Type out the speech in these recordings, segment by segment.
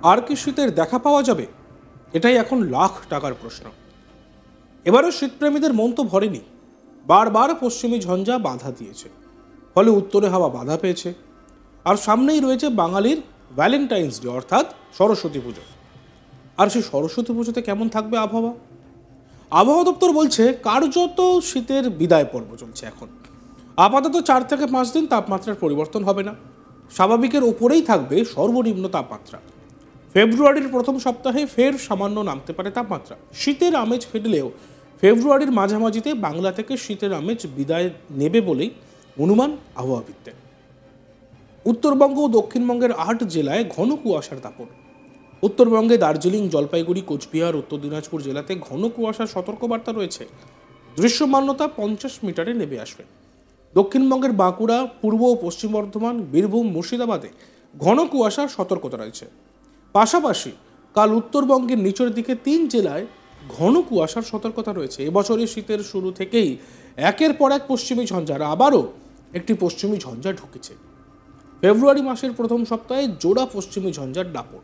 আর কি শীতের দেখা পাওয়া যাবে? এটাই এখন লাখ টাকার প্রশ্ন। এবারও শীতপ্রেমীদের মন তো ভরেনি। বারবার পশ্চিমী ঝঞ্ঝা বাধা দিয়েছে, ফলে উত্তরে হাওয়া বাধা পেয়েছে। আর সামনেই রয়েছে বাঙালির ভ্যালেন্টাইন্স ডে অর্থাৎ সরস্বতী পুজো। আর সেই সরস্বতী পুজোতে কেমন থাকবে আবহাওয়া? আবহাওয়া দপ্তর বলছে কার্যত শীতের বিদায় পর্ব চলছে এখন। আপাতত 4 থেকে 5 দিন তাপমাত্রার পরিবর্তন হবে না, স্বাভাবিকের উপরেই থাকবে সর্বনিম্ন তাপমাত্রা। ফেব্রুয়ারির প্রথম সপ্তাহে ফের সামান্য নামতে পারে তাপমাত্রা। শীতের আমেজ ফিরলেও ফেব্রুয়ারির মাঝামাঝিতে বাংলা থেকে শীতের আমেজ বিদায় নেবে বলেই অনুমান আবহাওয়াবিদদের। উত্তরবঙ্গ ও দক্ষিণবঙ্গের 8 জেলায় ঘন কুয়াশার দাপট। উত্তরবঙ্গে দার্জিলিং, জলপাইগুড়ি, কোচবিহার, উত্তর দিনাজপুর জেলাতে ঘন কুয়াশার সতর্কবার্তা রয়েছে। দৃশ্যমানতা 50 মিটারে নেমে আসবে। দক্ষিণবঙ্গের বাঁকুড়া, পূর্ব ও পশ্চিম বর্ধমান, বীরভূম, মুর্শিদাবাদে ঘন কুয়াশার সতর্কতা রয়েছে। পাশাপাশি কাল উত্তরবঙ্গের নিচের দিকে 3 জেলায় ঘন কুয়াশার সতর্কতা রয়েছে। এবছরের শীতের শুরু থেকেই একের পর এক পশ্চিমী ঝঞ্ঝার আবারও একটি পশ্চিমী ঝঞ্ঝা ঢুকেছে। ফেব্রুয়ারি মাসের প্রথম সপ্তাহে জোড়া পশ্চিমী ঝঞ্ঝার দাপট।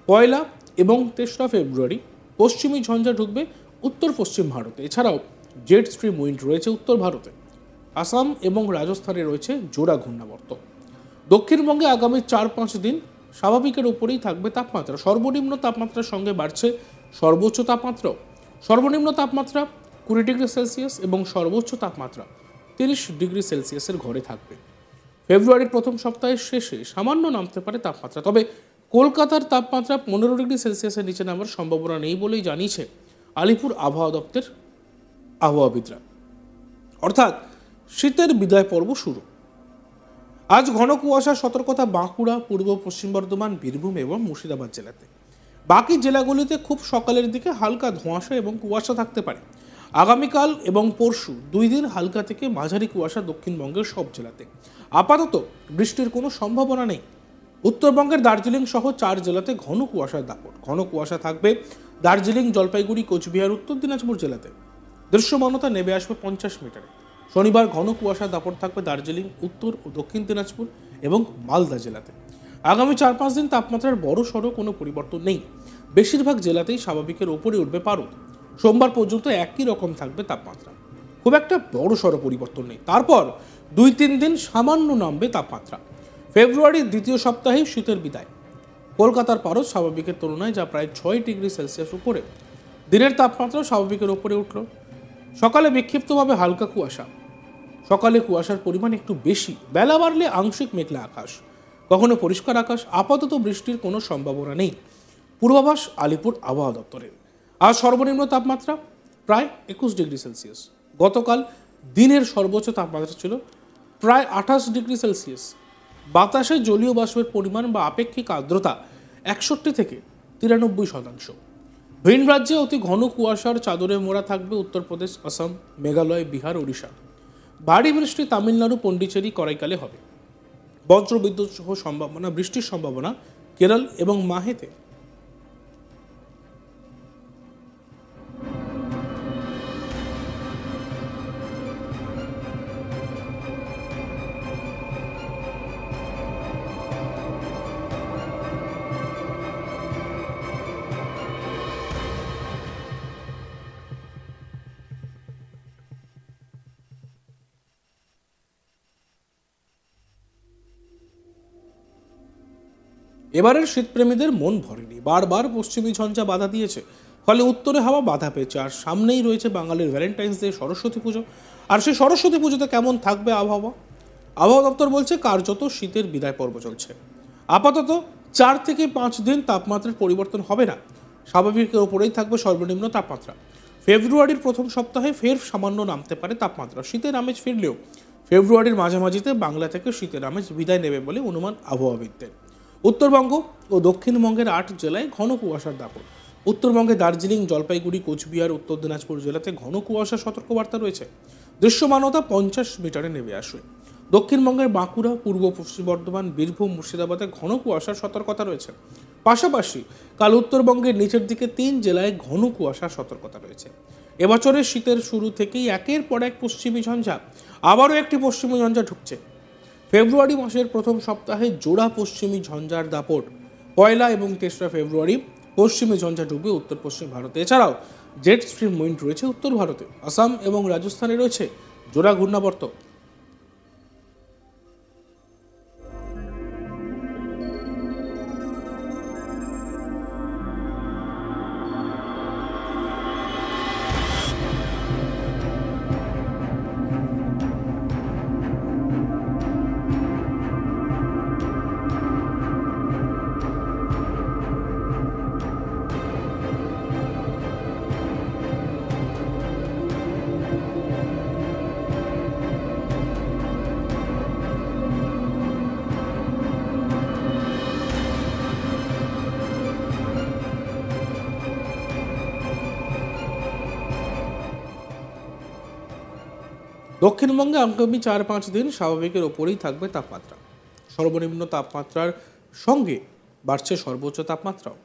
1 এবং 3 ফেব্রুয়ারি পশ্চিমী ঝঞ্ঝা ঢুকবে উত্তর পশ্চিম ভারতে। এছাড়াও জেট স্ট্রিম উইন্ড রয়েছে উত্তর ভারতে। আসাম এবং রাজস্থানে রয়েছে জোড়া ঘূর্ণাবর্ত। দক্ষিণবঙ্গে আগামী 4-5 দিন স্বাভাবিকের উপরেই থাকবে তাপমাত্রা। সর্বনিম্ন তাপমাত্রার সঙ্গে বাড়ছে সর্বোচ্চ তাপমাত্রাও। সর্বনিম্ন তাপমাত্রা 20 ডিগ্রি সেলসিয়াস এবং সর্বোচ্চ তাপমাত্রা 30 ডিগ্রি সেলসিয়াসের ঘরে থাকবে। ফেব্রুয়ারির প্রথম সপ্তাহের শেষে সামান্য নামতে পারে তাপমাত্রা, তবে কলকাতার তাপমাত্রা 15 ডিগ্রি সেলসিয়াসের নিচে নামার সম্ভাবনা নেই বলেই জানিয়েছে আলিপুর আবহাওয়া দপ্তরের আবহাওয়াবিদরা। অর্থাৎ শীতের বিদায় পর্ব শুরু। আজ ঘন কুয়াশার সতর্কতা বাঁকুড়া, পূর্ব পশ্চিম বর্ধমান, বীরভূম এবং মুর্শিদাবাদ জেলাতে। বাকি জেলাগুলিতে খুব সকালের দিকে হালকা ধোঁয়াশা এবং কুয়াশা থাকতে পারে। আগামীকাল এবং পরশু 2 দিন হালকা থেকে মাঝারি কুয়াশা দক্ষিণবঙ্গের সব জেলাতে। আপাতত বৃষ্টির কোনো সম্ভাবনা নেই। উত্তরবঙ্গের দার্জিলিং সহ 4 জেলাতে ঘন কুয়াশার দাপট। ঘন কুয়াশা থাকবে দার্জিলিং, জলপাইগুড়ি, কোচবিহার, উত্তর দিনাজপুর জেলাতে। দৃশ্যমানতা নেমে আসবে 50 মিটারে। শনিবার ঘন কুয়াশার দাপট থাকবে দার্জিলিং, উত্তর ও দক্ষিণ দিনাজপুর এবং মালদা জেলাতে। আগামী 4-5 দিন তাপমাত্রার বড় সড়ো কোনো পরিবর্তন নেই। বেশিরভাগ জেলাতেই স্বাভাবিকের ওপরে উঠবে পারদ। সোমবার পর্যন্ত একই রকম থাকবে তাপমাত্রা, খুব একটা বড় সড়ো পরিবর্তন নেই। তারপর 2-3 দিন সামান্য নামবে তাপমাত্রা। ফেব্রুয়ারির দ্বিতীয় সপ্তাহেই শীতের বিদায়। কলকাতার পারদ স্বাভাবিকের তুলনায় যা প্রায় 6 ডিগ্রি সেলসিয়াস উপরে। দিনের তাপমাত্রা স্বাভাবিকের ওপরে উঠল। সকালে বিক্ষিপ্তভাবে হালকা কুয়াশা। সকালে কুয়াশার পরিমাণ একটু বেশি, বেলা বাড়লে আংশিক মেঘলা আকাশ, কখনো পরিষ্কার আকাশ। আপাতত বৃষ্টির কোনো সম্ভাবনা নেই। পূর্বাভাস আলিপুর আবহাওয়া দপ্তরের। আজ সর্বনিম্ন তাপমাত্রা প্রায় 21 ডিগ্রি সেলসিয়াস। গতকাল দিনের সর্বোচ্চ তাপমাত্রা ছিল প্রায় 28 ডিগ্রি সেলসিয়াস। বাতাসে জলীয় বাষ্পের পরিমাণ বা আপেক্ষিক আর্দ্রতা 61 থেকে 93%। ভিন রাজ্যে অতি ঘন কুয়াশার চাদরে মোড়া থাকবে উত্তরপ্রদেশ, আসাম, মেঘালয়, বিহার, ওড়িশা। ভারী বৃষ্টি তামিলনাড়ু, পন্ডিচেরি, করাইকালে হবে। বজ্রবিদ্যুৎ সহ বৃষ্টির সম্ভাবনা কেরল এবং মাহেতে। এবারের শীতপ্রেমীদের মন ভরেনি। বারবার পশ্চিমী ঝঞ্ঝা বাধা দিয়েছে, ফলে উত্তরে হাওয়া বাধা পেয়েছে। আর সামনেই রয়েছে বাঙালির ভ্যালেন্টাইন্স ডে, সরস্বতী পুজো। আর সেই সরস্বতী পুজোতে কেমন থাকবে আবহাওয়া? আবহাওয়া দপ্তর বলছে কার্যত শীতের বিদায় পর্ব চলছে। আপাতত 4 থেকে 5 দিন তাপমাত্রার পরিবর্তন হবে না, স্বাভাবিকের ওপরেই থাকবে সর্বনিম্ন তাপমাত্রা। ফেব্রুয়ারির প্রথম সপ্তাহে ফের সামান্য নামতে পারে তাপমাত্রা। শীতের আমেজ ফিরলেও ফেব্রুয়ারির মাঝামাঝিতে বাংলা থেকে শীতের আমেজ বিদায় নেবে বলে অনুমান আবহাওয়াবিদদের। উত্তরবঙ্গ ও দক্ষিণবঙ্গের 8 জেলায় ঘন কুয়াশার দাপট। উত্তরবঙ্গে দার্জিলিং, জলপাইগুড়ি, কোচবিহার, উত্তর দিনাজপুর জেলাতে ঘন কুয়াশার সতর্কবার্তা রয়েছে। দৃশ্যমানতা 50 মিটারে নেমে আসবে। দক্ষিণবঙ্গের বাঁকুড়া, পূর্ব পশ্চিম বর্ধমান, বীরভূম, মুর্শিদাবাদে ঘন কুয়াশার সতর্কতা রয়েছে। পাশাপাশি কাল উত্তরবঙ্গের নিচের দিকে 3 জেলায় ঘন কুয়াশার সতর্কতা রয়েছে। এবছরের শীতের শুরু থেকেই একের পর এক পশ্চিমী ঝঞ্ঝা, আবারও একটি পশ্চিমী ঝঞ্ঝা ঢুকছে। ফেব্রুয়ারি মাসের প্রথম সপ্তাহে জোড়া পশ্চিমী ঝঞ্ঝার দাপট। 1 এবং 3 ফেব্রুয়ারি পশ্চিমে ঝঞ্ঝা ডুববে উত্তর পশ্চিম ভারতে। এছাড়াও জেট স্ট্রিম উইন্ড রয়েছে উত্তর ভারতে। আসাম এবং রাজস্থানে রয়েছে জোড়া ঘূর্ণাবর্ত। দক্ষিণবঙ্গে আগামী 4-5 দিন স্বাভাবিকের ওপরেই থাকবে তাপমাত্রা। সর্বনিম্ন তাপমাত্রার সঙ্গে বাড়ছে সর্বোচ্চ তাপমাত্রাও।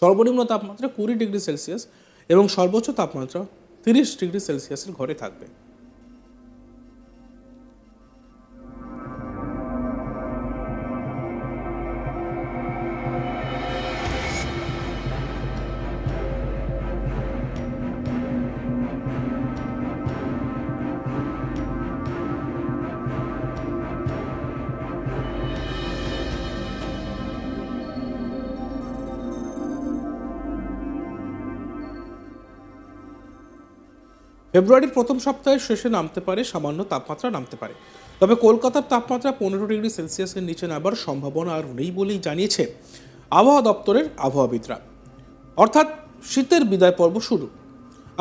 সর্বনিম্ন তাপমাত্রা 20 ডিগ্রি সেলসিয়াস এবং সর্বোচ্চ তাপমাত্রা 30 ডিগ্রি সেলসিয়াসের ঘরে থাকবে। ফেব্রুয়ারির প্রথম সপ্তাহের শেষে নামতে পারে, সামান্য তাপমাত্রা নামতে পারে। তবে কলকাতার তাপমাত্রা 15 ডিগ্রি সেলসিয়াসের নিচে নামার সম্ভাবনা আর নেই বলেই জানিয়েছে আবহাওয়া দপ্তরের আবহাওয়াবিদরা। অর্থাৎ শীতের বিদায় পর্ব শুরু।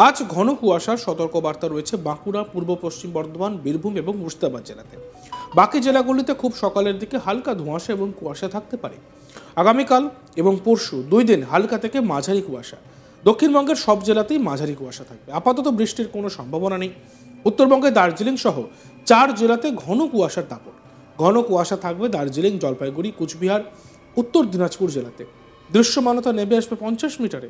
আজ ঘন কুয়াশার সতর্কবার্তা রয়েছে বাঁকুড়া, পূর্ব পশ্চিম বর্ধমান, বীরভূম এবং মুর্শিদাবাদ জেলাতে। বাকি জেলাগুলিতে খুব সকালের দিকে হালকা ধোঁয়াশা এবং কুয়াশা থাকতে পারে। আগামীকাল এবং পরশু 2 দিন হালকা থেকে মাঝারি কুয়াশা। দক্ষিণবঙ্গের সব জেলাতেই মাঝারি কুয়াশা থাকবে। আপাতত বৃষ্টির কোনো সম্ভাবনা নেই। উত্তরবঙ্গে দার্জিলিং সহ 4 জেলাতে ঘন কুয়াশার দাপট। ঘন কুয়াশা থাকবে দার্জিলিং, জলপাইগুড়ি, কুচবিহার, উত্তর দিনাজপুর জেলাতে। দৃশ্যমানতা নেমে আসবে 50 মিটারে।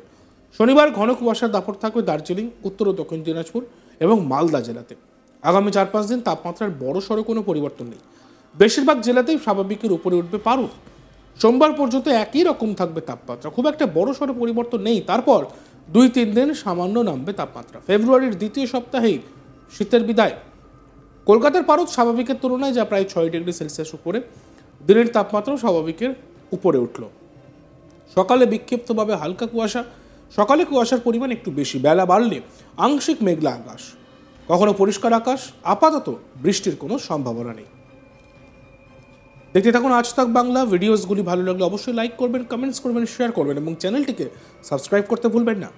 শনিবার ঘন কুয়াশার দাপট থাকবে দার্জিলিং, উত্তর ও দক্ষিণ দিনাজপুর এবং মালদা জেলাতে। আগামী 4-5 দিন তাপমাত্রার বড়সড় কোনো পরিবর্তন নেই। বেশিরভাগ জেলাতেই স্বাভাবিকের উপরে উঠবে পারদ। সোমবার পর্যন্ত একই রকম থাকবে তাপমাত্রা, খুব একটা বড়সড় পরিবর্তন নেই। তারপর 2-3 দিন সামান্য নামবে তাপমাত্রা। ফেব্রুয়ারির দ্বিতীয় সপ্তাহেই শীতের বিদায়। কলকাতার পারদ স্বাভাবিকের তুলনায় যা প্রায় 6 ডিগ্রি সেলসিয়াস উপরে। দিনের তাপমাত্রাও স্বাভাবিকের উপরে উঠল। সকালে বিক্ষিপ্তভাবে হালকা কুয়াশা। সকালে কুয়াশার পরিমাণ একটু বেশি, বেলা বাড়লে আংশিক মেঘলা আকাশ, কখনো পরিষ্কার আকাশ। আপাতত বৃষ্টির কোনো সম্ভাবনা নেই। দেখতে থাকুন আজ তাক বাংলা। ভিডিওসগুলি ভালো লাগলে অবশ্যই লাইক করবেন, কমেন্টস করবেন, শেয়ার করবেন এবং চ্যানেলটিকে সাবস্ক্রাইব করতে ভুলবেন না।